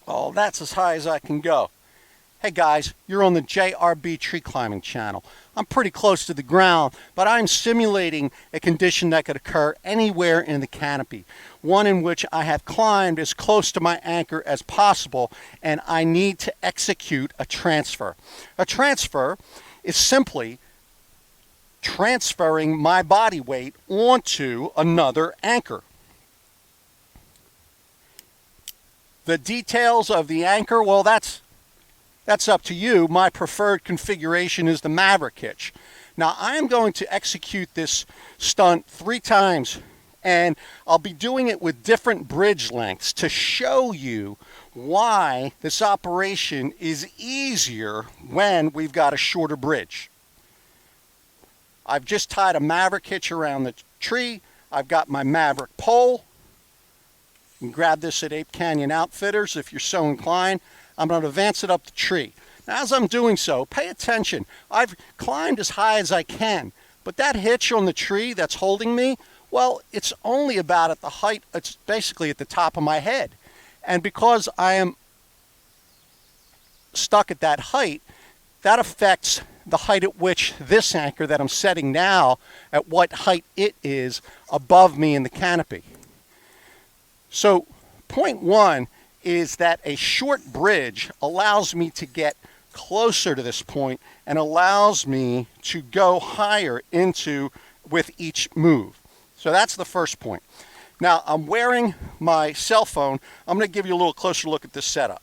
Oh, that's as high as I can go. Hey guys, you're on the JRB tree climbing channel. I'm pretty close to the ground, but I'm simulating a condition that could occur anywhere in the canopy. One in which I have climbed as close to my anchor as possible, and I need to execute a transfer. A transfer is simply transferring my body weight onto another anchor. The details of the anchor, well, that's up to you. My preferred configuration is the Maverick hitch. Now, I am going to execute this stunt 3 times, and I'll be doing it with different bridge lengths to show you why this operation is easier when we've got a shorter bridge. I've just tied a Maverick hitch around the tree. I've got my Maverick pole. You can grab this at Ape Canyon Outfitters if you're so inclined. I'm going to advance it up the tree. Now, as I'm doing so, pay attention. I've climbed as high as I can, but that hitch on the tree that's holding me, well, it's only about at the height, it's basically at the top of my head. And because I am stuck at that height, that affects the height at which this anchor that I'm setting now, at what height it is above me in the canopy. So, point 1 is that a short bridge allows me to get closer to this point and allows me to go higher into with each move. So that's the first point. Now, I'm wearing my cell phone. I'm going to give you a little closer look at this setup.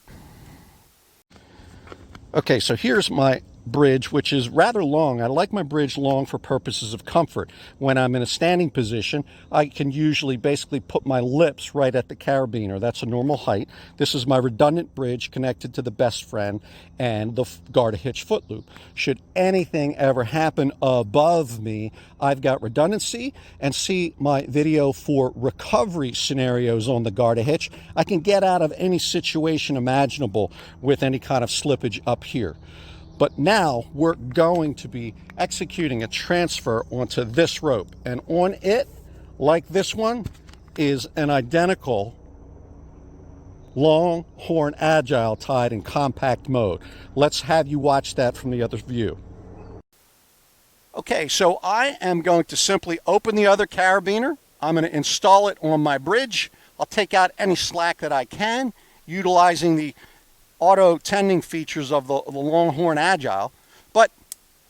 Okay, so here's my bridge, which is rather long. I like my bridge long for purposes of comfort. When I'm in a standing position, I can usually basically put my lips right at the carabiner. That's a normal height. This is my redundant bridge connected to the best friend and the garter hitch foot loop. Should anything ever happen above me, I've got redundancy, and see my video for recovery scenarios on the garter hitch. I can get out of any situation imaginable with any kind of slippage up here. But now we're going to be executing a transfer onto this rope. And on it, like this one, is an identical Longhorn Agile tied in compact mode. Let's have you watch that from the other view. Okay, so I am going to simply open the other carabiner. I'm going to install it on my bridge. I'll take out any slack that I can, utilizing the auto tending features of the Longhorn Agile, but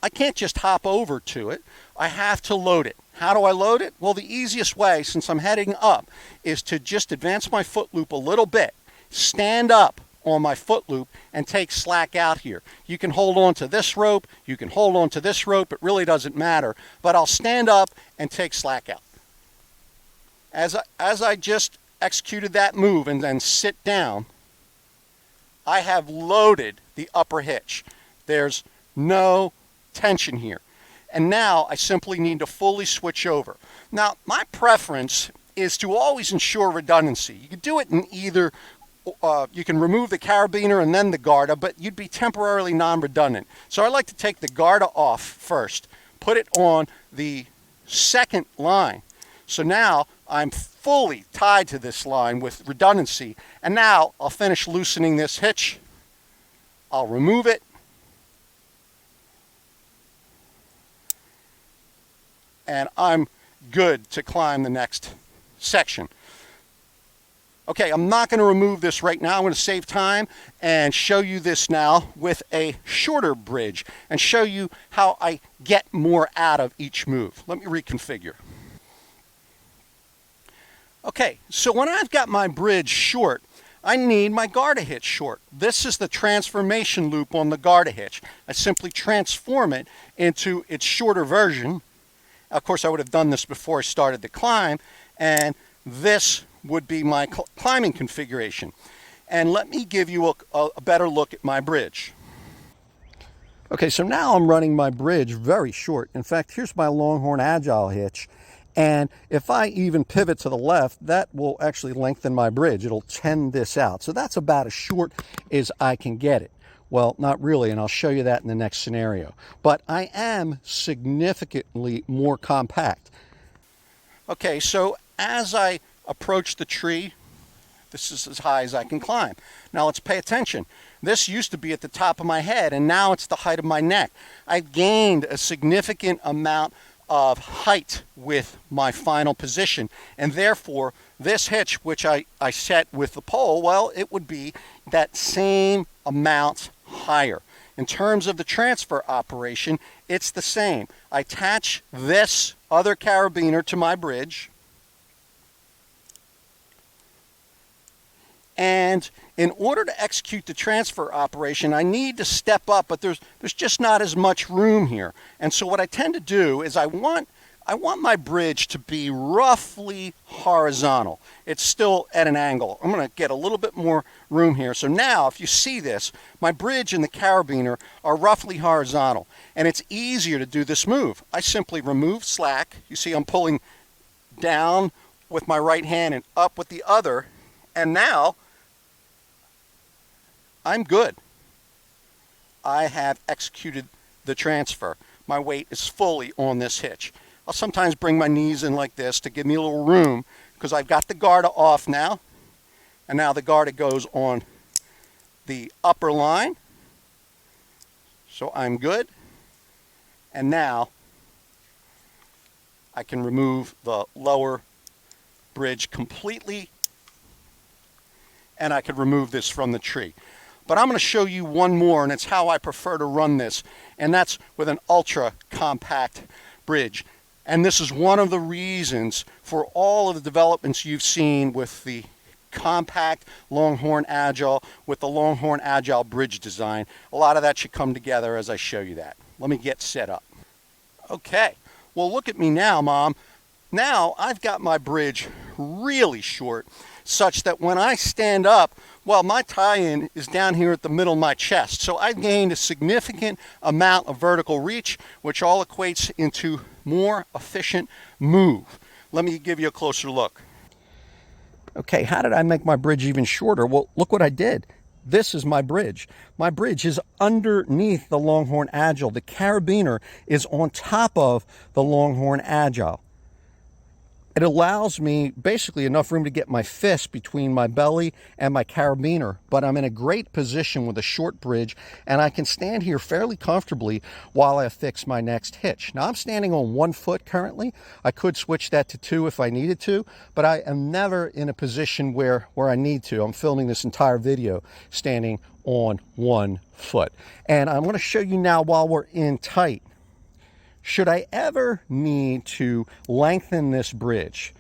I can't just hop over to it. I have to load it. How do I load it? Well, the easiest way, since I'm heading up, is to just advance my foot loop a little bit, stand up on my foot loop, and take slack out here. You can hold on to this rope, you can hold on to this rope, it really doesn't matter, but I'll stand up and take slack out. As I just executed that move and then sit down, I have loaded the upper hitch. There's no tension here. And now I simply need to fully switch over. Now, my preference is to always ensure redundancy. You can do it in either, you can remove the carabiner and then the garter, but you'd be temporarily non-redundant. So I like to take the garter off first, put it on the second line. So now I'm fully tied to this line with redundancy, and now I'll finish loosening this hitch. I'll remove it, and I'm good to climb the next section. Okay, I'm not going to remove this right now. I'm going to save time and show you this now with a shorter bridge and show you how I get more out of each move. Let me reconfigure. Okay, so when I've got my bridge short, I need my garter hitch short. This is the transformation loop on the garter hitch. I simply transform it into its shorter version. Of course, I would have done this before I started the climb, and this would be my climbing configuration. And let me give you a better look at my bridge. Okay, so now I'm running my bridge very short. In fact, here's my Longhorn Agile hitch. And if I even pivot to the left, that will actually lengthen my bridge. It'll tend this out. So that's about as short as I can get it. Well, not really, and I'll show you that in the next scenario. But I am significantly more compact. Okay, so as I approach the tree, This is as high as I can climb. Now let's pay attention. This used to be at the top of my head, and now it's the height of my neck. I've gained a significant amount of height with my final position, and therefore this hitch, which I set with the pole, well, it would be that same amount higher. In terms of the transfer operation, it's the same. I attach this other carabiner to my bridge, and in order to execute the transfer operation, I need to step up, but there's just not as much room here. And so what I tend to do is I want my bridge to be roughly horizontal. It's still at an angle. I'm going to get a little bit more room here. So now, if you see this, my bridge and the carabiner are roughly horizontal, and it's easier to do this move. I simply remove slack. You see I'm pulling down with my right hand and up with the other, and now I'm good. I have executed the transfer. My weight is fully on this hitch. I'll sometimes bring my knees in like this to give me a little room, because I've got the garter off now, and now the garter goes on the upper line, so I'm good. And now I can remove the lower bridge completely, and I could remove this from the tree. But I'm going to show you one more, and it's how I prefer to run this, and that's with an ultra compact bridge. And this is one of the reasons for all of the developments you've seen with the compact Longhorn Agile, with the Longhorn Agile bridge design. A lot of that should come together as I show you that. Let me get set up. Okay, well, look at me now, Mom. Now I've got my bridge really short, such that when I stand up, well, my tie-in is down here at the middle of my chest. So I've gained a significant amount of vertical reach, which all equates into more efficient move. Let me give you a closer look. Okay, how did I make my bridge even shorter? Well, look what I did. This is my bridge. My bridge is underneath the Longhorn Agile. The carabiner is on top of the Longhorn Agile. It allows me basically enough room to get my fist between my belly and my carabiner, but I'm in a great position with a short bridge, and I can stand here fairly comfortably while I fix my next hitch. Now, I'm standing on 1 foot currently. I could switch that to 2 if I needed to, but I am never in a position where I need to. I'm filming this entire video standing on 1 foot. And I'm going to show you now while we're in tight. Should I ever need to lengthen this bridge?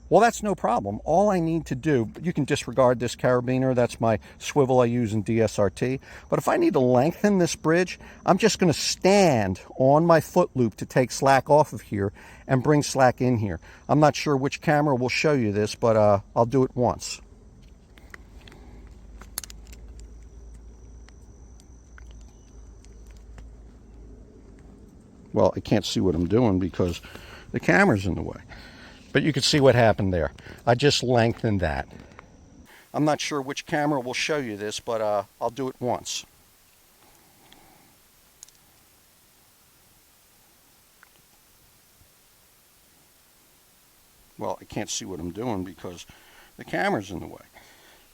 Well, that's no problem. All I need to do, you can disregard this carabiner, that's my swivel I use in DSRT. But if I need to lengthen this bridge, I'm just going to stand on my foot loop to take slack off of here and bring slack in here. I'm not sure which camera will show you this, but I'll do it once. Well, I can't see what I'm doing because the camera's in the way. But you can see what happened there. I just lengthened that. I'm not sure which camera will show you this, but I'll do it once. Well, I can't see what I'm doing because the camera's in the way.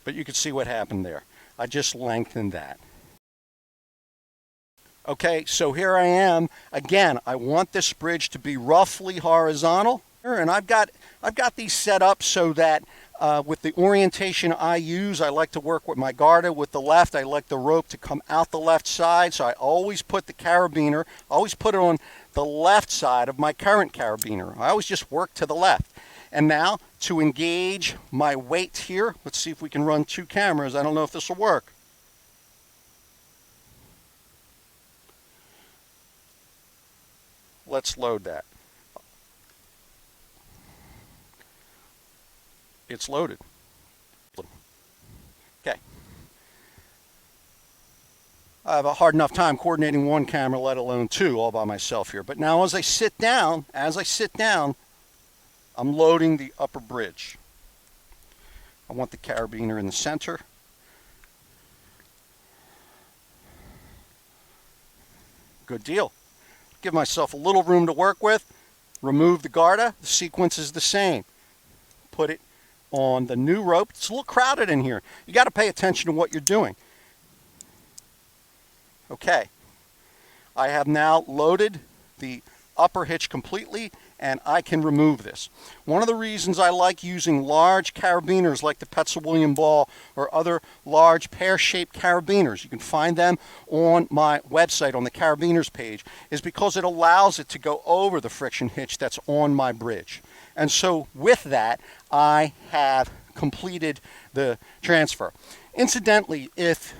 But you can see what happened there. I just lengthened that. Okay, so here I am. Again, I want this bridge to be roughly horizontal. And I've got these set up so that with the orientation I use, I like to work with my garter with the left. I like the rope to come out the left side, so I always put the carabiner, always put it on the left side of my current carabiner. I always just work to the left. And now, to engage my weight here, let's see if we can run 2 cameras. I don't know if this will work. Let's load that. It's loaded. Okay. I have a hard enough time coordinating 1 camera, let alone 2, all by myself here. But now as I sit down, I'm loading the upper bridge. I want the carabiner in the center. Good deal. Give myself a little room to work with. Remove the garter. The sequence is the same. Put it on the new rope. It's a little crowded in here. You got to pay attention to what you're doing. Okay, I have now loaded the upper hitch completely, and I can remove this. One of the reasons I like using large carabiners like the Petzl William Ball or other large pear-shaped carabiners, you can find them on my website on the carabiners page, is because it allows it to go over the friction hitch that's on my bridge. And so with that, I have completed the transfer. Incidentally, if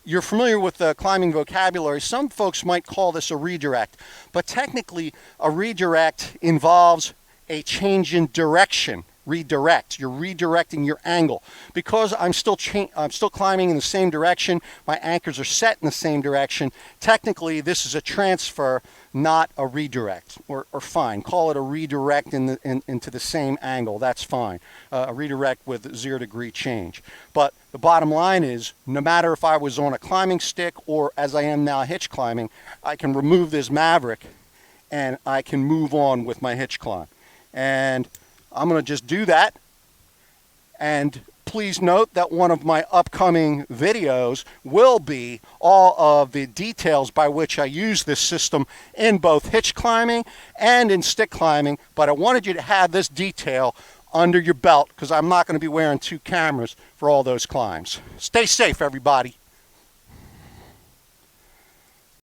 you're familiar with the climbing vocabulary, some folks might call this a redirect, but technically a redirect involves a change in direction. Redirect. You're redirecting your angle. Because I'm still climbing in the same direction, my anchors are set in the same direction, technically this is a transfer, not a redirect. Or fine, call it a redirect into the same angle, that's fine. A redirect with 0 degree change. But the bottom line is, no matter if I was on a climbing stick or as I am now hitch climbing, I can remove this Maverick and I can move on with my hitch climb. And I'm going to just do that. And please note that one of my upcoming videos will be all of the details by which I use this system in both hitch climbing and in stick climbing. But I wanted you to have this detail under your belt because I'm not going to be wearing 2 cameras for all those climbs. Stay safe, everybody.